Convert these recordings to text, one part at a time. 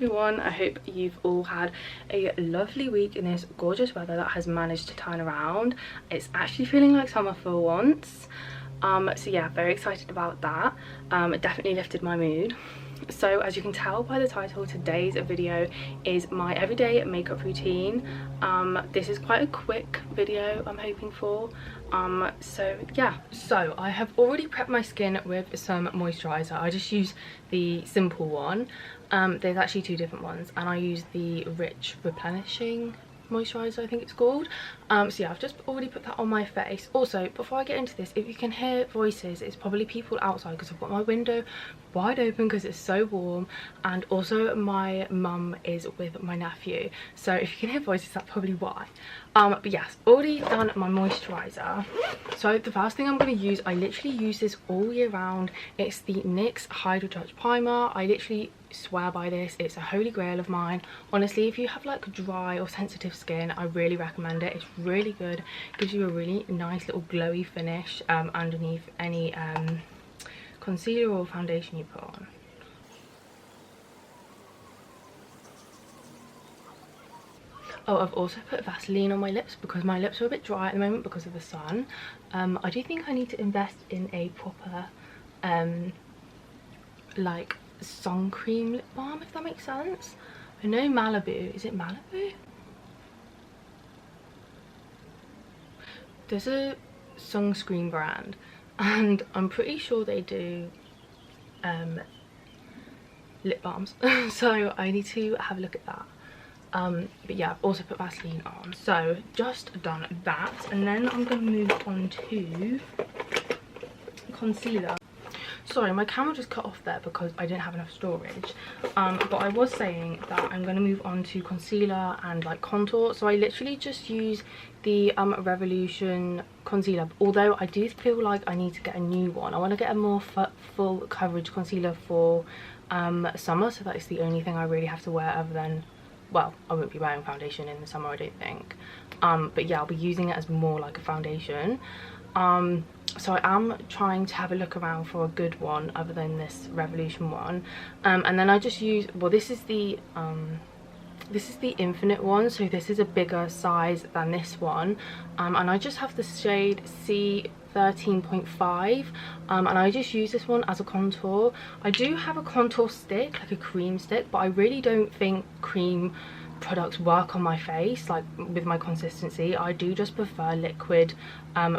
everyone, I hope you've all had a lovely week in this gorgeous weather that has managed to turn around. It's actually feeling like summer for once. So yeah, very excited about that. It definitely lifted my mood. So as you can tell by the title, today's video is my everyday makeup routine. This is quite a quick video I'm hoping for. So yeah, so I have already prepped my skin with some moisturizer. I just use the simple one. There's actually two different ones, and I use the rich replenishing moisturizer, I think it's called. So yeah, I've just already put that on my face. Also, before I get into this, if you can hear voices, it's probably people outside because I've got my window wide open because it's so warm, and also my mum is with my nephew, so if you can hear voices, that's probably why. But yes, already done my moisturizer. So the first thing I'm going to use, I literally use this all year round, it's the NYX Hydro Touch Primer. I literally swear by this, it's a holy grail of mine. Honestly, if you have like dry or sensitive skin, I really recommend it. It's really good, gives you a really nice little glowy finish underneath any concealer or foundation you put on. Oh, I've also put Vaseline on my lips because my lips are a bit dry at the moment because of the sun. I do think I need to invest in a proper like sun cream lip balm, if that makes sense. I know Malibu, is it Malibu? There's a sunscreen brand and I'm pretty sure they do lip balms. So I need to have a look at that. But yeah, I've also put Vaseline on. So just done that, and then I'm going to move on to concealer. Sorry, my camera just cut off there because I didn't have enough storage. But I was saying that I'm going to move on to concealer and like contour. So I literally just use the Revolution concealer, although I do feel like I need to get a new one. I want to get a more full coverage concealer for summer, so that is the only thing I really have to wear other than, well, I won't be wearing foundation in the summer, I don't think. But yeah, I'll be using it as more like a foundation. So I am trying to have a look around for a good one other than this Revolution one. And then I just use, well, this is the Infinite one, so this is a bigger size than this one. And I just have the shade C13.5, and I just use this one as a contour. I do have a contour stick, like a cream stick, but I really don't think cream products work on my face like with my consistency. I do just prefer liquid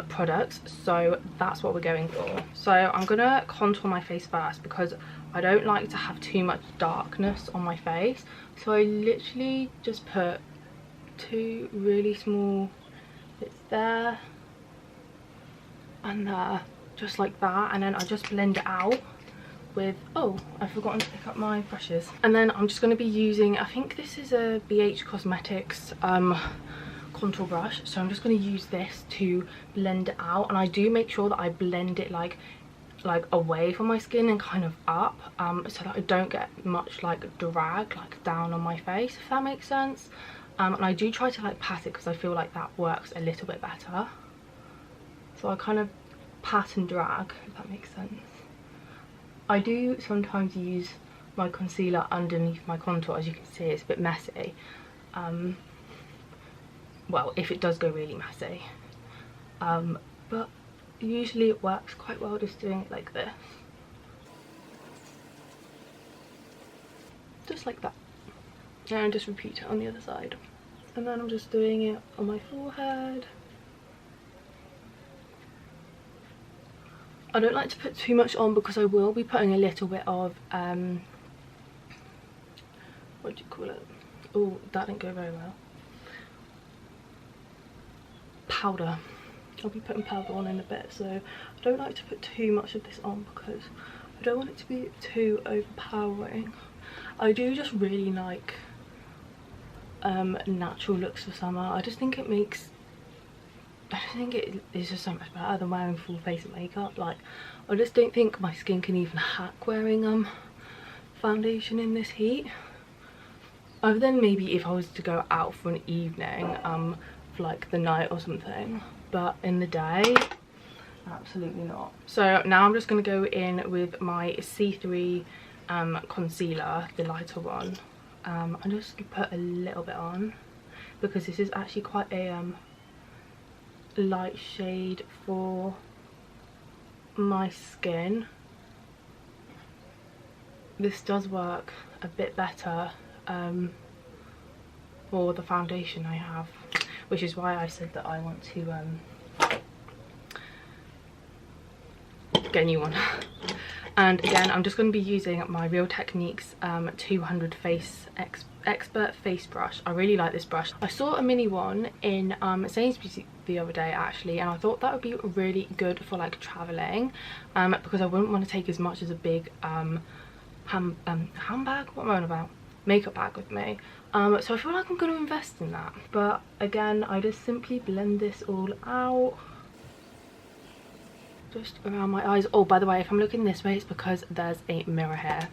products, so that's what we're going for. So I'm gonna contour my face first because I don't like to have too much darkness on my face. So I literally just put two really small bits there and there, just like that, and then I just blend it out with, oh, I've forgotten to pick up my brushes. And then I'm just going to be using, I think this is a BH Cosmetics contour brush, so I'm just going to use this to blend it out. And I do make sure that I blend it like away from my skin and kind of up, so that I don't get much like drag like down on my face, if that makes sense. And I do try to like pat it because I feel like that works a little bit better. So I kind of pat and drag, if that makes sense. I do sometimes use my concealer underneath my contour. As you can see, it's a bit messy. Well, if it does go really messy. But usually it works quite well just doing it like this. Just like that. And just repeat it on the other side. And then I'm just doing it on my forehead. I don't like to put too much on because I will be putting a little bit of, what do you call it? Oh, that didn't go very well. Powder. I'll be putting powder on in a bit, so I don't like to put too much of this on because I don't want it to be too overpowering. I do just really like natural looks for summer. I just think it makes, I think it is just so much better than wearing full face of makeup. Like, I just don't think my skin can even hack wearing foundation in this heat. Other than maybe if I was to go out for an evening, for like the night or something. But in the day, absolutely not. So now I'm just going to go in with my C3 concealer, the lighter one. I'm just gonna put a little bit on because this is actually quite a light shade for my skin. This does work a bit better for the foundation I have, which is why I said that I want to get a new one. And again, I'm just going to be using my Real Techniques 200 Expert Face Brush. I really like this brush. I saw a mini one in Sainsbury's the other day actually, and I thought that would be really good for like traveling, because I wouldn't want to take as much as a big handbag, what am I on about, makeup bag with me. So I feel like I'm going to invest in that. But again, I just simply blend this all out just around my eyes. Oh, by the way, if I'm looking this way, it's because there's a mirror here.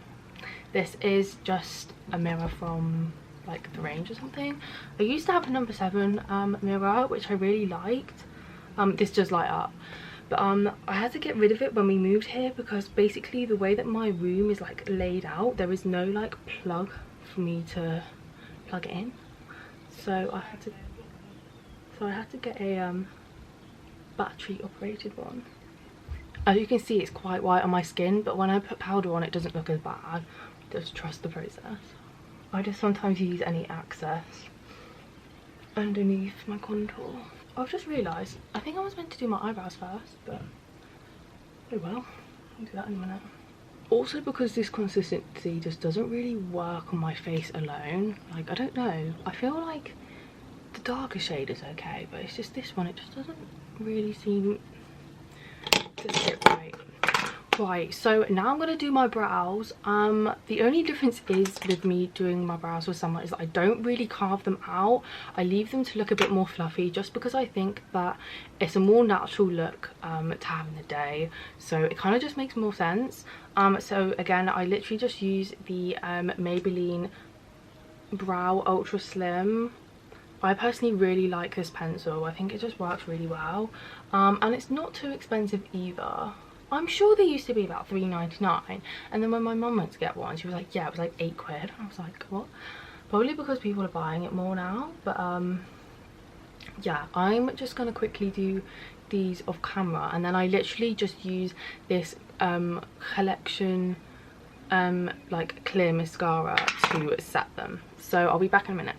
This is just a mirror from like the range or something. I used to have a number 7 mirror, which I really liked. This does light up, but I had to get rid of it when we moved here because basically the way that my room is like laid out, there is no like plug for me to plug it in, so I had to get a battery operated one. As you can see, it's quite white on my skin, but when I put powder on, it doesn't look as bad. Just trust the process. I just sometimes use any excess underneath my contour. I've just realised, I think I was meant to do my eyebrows first, but oh well, I'll do that in a minute. Also, because this consistency just doesn't really work on my face alone, like I don't know, I feel like the darker shade is okay, but it's just this one, it just doesn't really seem to sit right. Right, so now I'm going to do my brows. The only difference is with me doing my brows with someone is that I don't really carve them out. I leave them to look a bit more fluffy just because I think that it's a more natural look to have in the day. So it kind of just makes more sense. So again, I literally just use the Maybelline Brow Ultra Slim. I personally really like this pencil. I think it just works really well. And it's not too expensive either. I'm sure they used to be about £3.99, and then when my mum went to get one, she was like, yeah, it was like £8. I was like, what? Probably because people are buying it more now. But yeah, I'm just gonna quickly do these off camera, and then I literally just use this collection like clear mascara to set them. So I'll be back in a minute.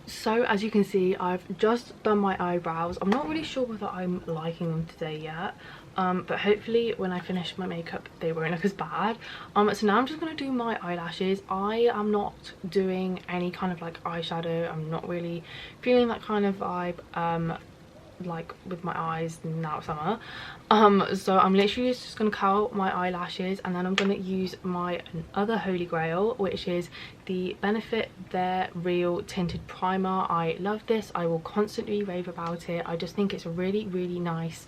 So as you can see, I've just done my eyebrows. I'm not really sure whether I'm liking them today yet, but hopefully when I finish my makeup they won't look as bad. So now I'm just going to do my eyelashes. I am not doing any kind of like eyeshadow. I'm not really feeling that kind of vibe like with my eyes now summer. So I'm literally just going to curl my eyelashes, and then I'm going to use my other holy grail, which is the Benefit Their Real Tinted Primer. I love this. I will constantly rave about it. I just think it's a really nice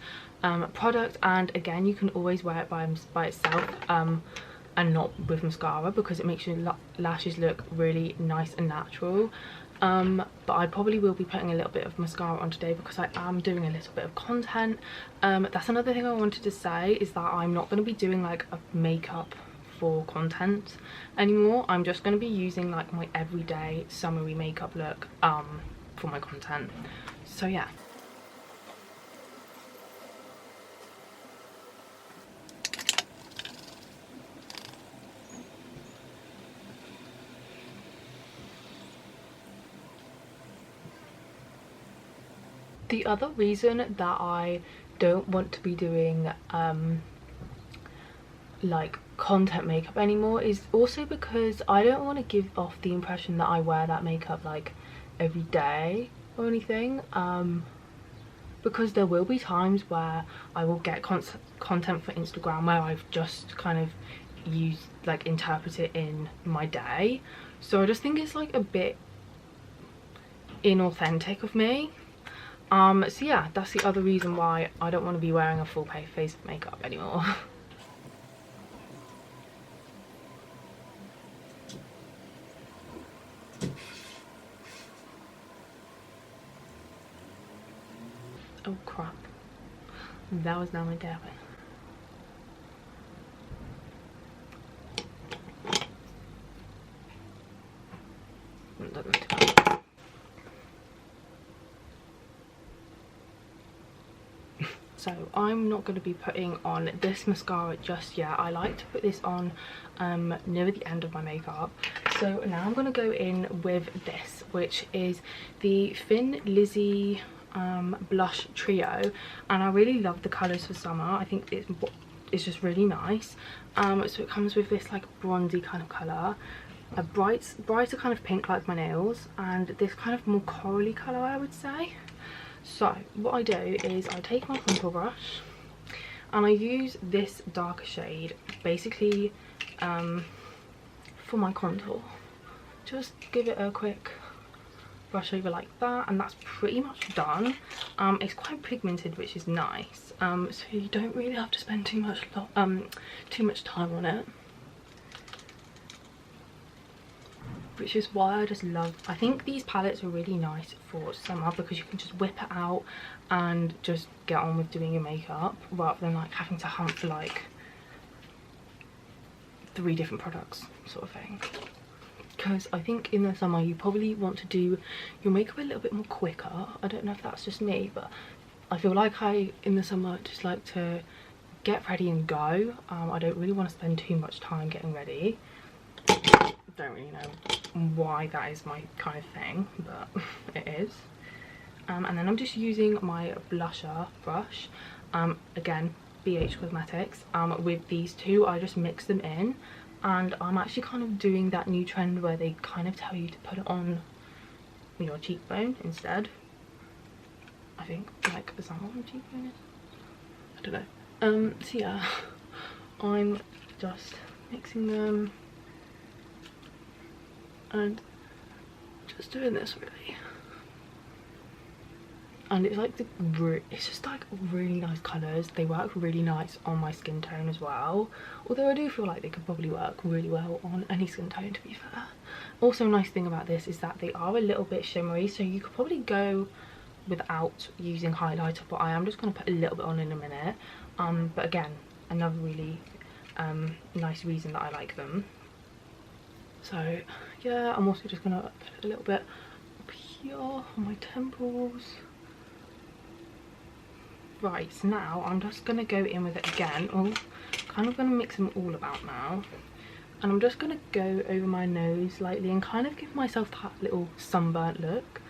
product, and again, you can always wear it by itself and not with mascara, because it makes your lashes look really nice and natural. But I probably will be putting a little bit of mascara on today because I am doing a little bit of content. That's another thing I wanted to say, is that I'm not going to be doing like a makeup for content anymore. I'm just going to be using like my everyday summery makeup look for my content. So yeah. The other reason that I don't want to be doing like content makeup anymore is also because I don't want to give off the impression that I wear that makeup like every day or anything, because there will be times where I will get content for Instagram where I've just kind of interpret it in my day. So I just think it's like a bit inauthentic of me. So yeah, that's the other reason why I don't want to be wearing a full face of makeup anymore. Oh crap, that was now my dabbing. So I'm not going to be putting on this mascara just yet. I like to put this on near the end of my makeup. So now I'm going to go in with this, which is the Thin Lizzy blush trio, and I really love the colours for summer. I think it's just really nice. So it comes with this like bronzy kind of colour, a brighter kind of pink like my nails, and this kind of more corally colour, I would say. So what I do is I take my contour brush and I use this darker shade basically for my contour. Just give it a quick brush over like that, and that's pretty much done. It's quite pigmented, which is nice, so you don't really have to spend too much time on it, which is why I just love, I think these palettes are really nice for summer because you can just whip it out and just get on with doing your makeup rather than like having to hunt for like 3 different products sort of thing. Because I think in the summer you probably want to do your makeup a little bit more quicker. I don't know if that's just me, but I feel like in the summer just like to get ready and go. I don't really want to spend too much time getting ready. Don't really know why that is my kind of thing, but it is. And then I'm just using my blusher brush, again BH Cosmetics. With these two I just mix them in, and I'm actually kind of doing that new trend where they kind of tell you to put it on your cheekbone instead. I think, like, is that what my cheekbone is? I don't know. So yeah, I'm just mixing them and just doing this really, and it's like it's just like really nice colours. They work really nice on my skin tone as well, although I do feel like they could probably work really well on any skin tone, to be fair. Also, a nice thing about this is that they are a little bit shimmery, so you could probably go without using highlighter, but I am just going to put a little bit on in a minute. But again, another really nice reason that I like them. So yeah, I'm also just gonna put a little bit up here on my temples. Right, so now I'm just gonna go in with it again. Kind of gonna mix them all about now, and I'm just gonna go over my nose slightly and kind of give myself that little sunburnt look,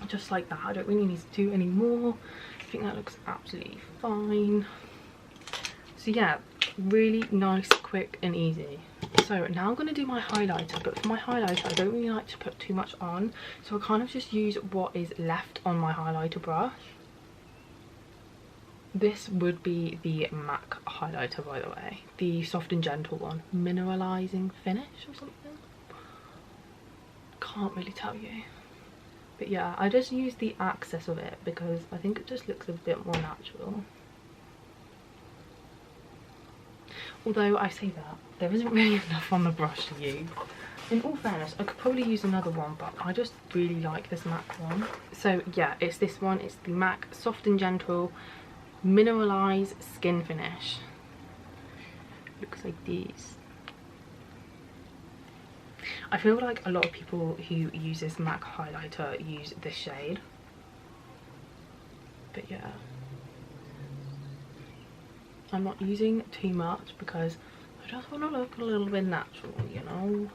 just like that. I don't really need to do any more. I think that looks absolutely fine. So yeah, really nice, quick and easy. So now I'm going to do my highlighter, but for my highlighter I don't really like to put too much on, so I kind of just use what is left on my highlighter brush. This would be the MAC highlighter, by the way, the soft and gentle one, mineralizing finish or something, can't really tell you. But yeah, I just use the access of it because I think it just looks a bit more natural. Although I say that, there isn't really enough on the brush to use. In all fairness, I could probably use another one, but I just really like this MAC one. So yeah, it's this one. It's the MAC Soft and Gentle Mineralized Skin Finish. Looks like this. I feel like a lot of people who use this MAC highlighter use this shade. But yeah, I'm not using too much because I just want to look a little bit natural, you know.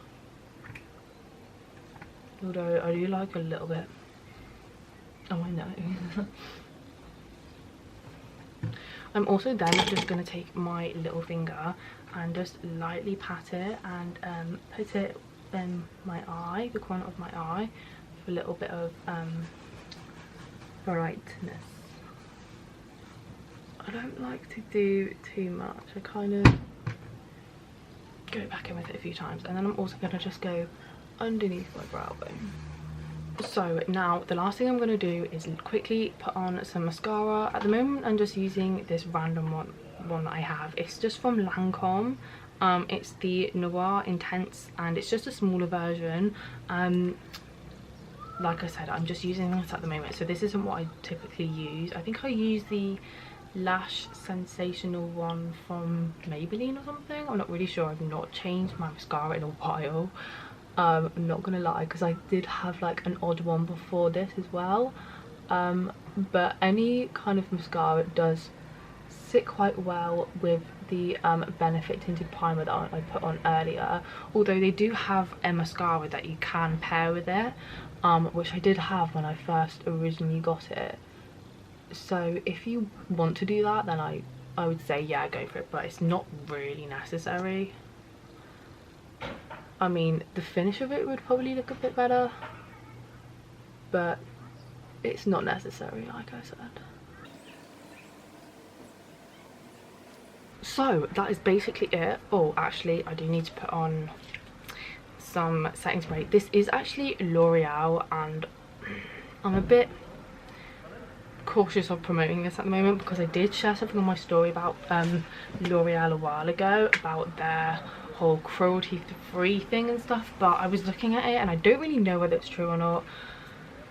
Although I do like a little bit on my nose. I'm also then just going to take my little finger and just lightly pat it and put it in my eye, the corner of my eye, for a little bit of brightness. I don't like to do too much. I kind of go back in with it a few times, and then I'm also going to just go underneath my brow bone. So now the last thing I'm going to do is quickly put on some mascara. At the moment I'm just using this random one that I have. It's just from Lancome. It's the Noir Intense, and it's just a smaller version. Like I said, I'm just using this at the moment, so this isn't what I typically use. I think I use the Lash Sensational one from Maybelline or something. I'm not really sure. I've not changed my mascara in a while. I'm not gonna lie, because I did have like an odd one before this as well, but any kind of mascara does sit quite well with the Benefit tinted primer that I put on earlier, although they do have a mascara that you can pair with it, which I did have when I first originally got it. So if you want to do that, then I would say yeah, go for it, but it's not really necessary. I mean, the finish of it would probably look a bit better, but it's not necessary, like I said. So that is basically it. Oh, actually, I do need to put on some setting spray. This is actually L'Oreal, and I'm a bit cautious of promoting this at the moment because I did share something on my story about L'Oreal a while ago about their whole cruelty-free thing and stuff, but I was looking at it and I don't really know whether it's true or not,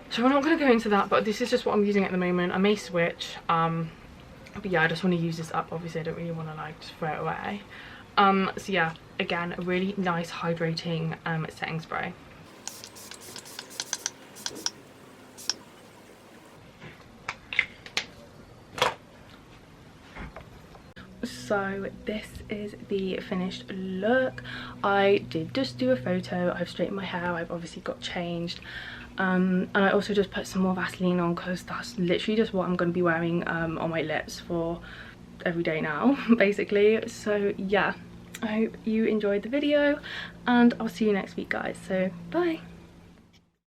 so we're not going to go into that. But this is just what I'm using at the moment. I may switch, but yeah, I just want to use this up. Obviously I don't really want to like just throw it away. So yeah, again, a really nice hydrating setting spray. So this is the finished look. I did just do a photo. I've straightened my hair, I've obviously got changed, and I also just put some more Vaseline on because that's literally just what I'm going to be wearing on my lips for every day now basically. So yeah, I hope you enjoyed the video and I'll see you next week, guys. So bye.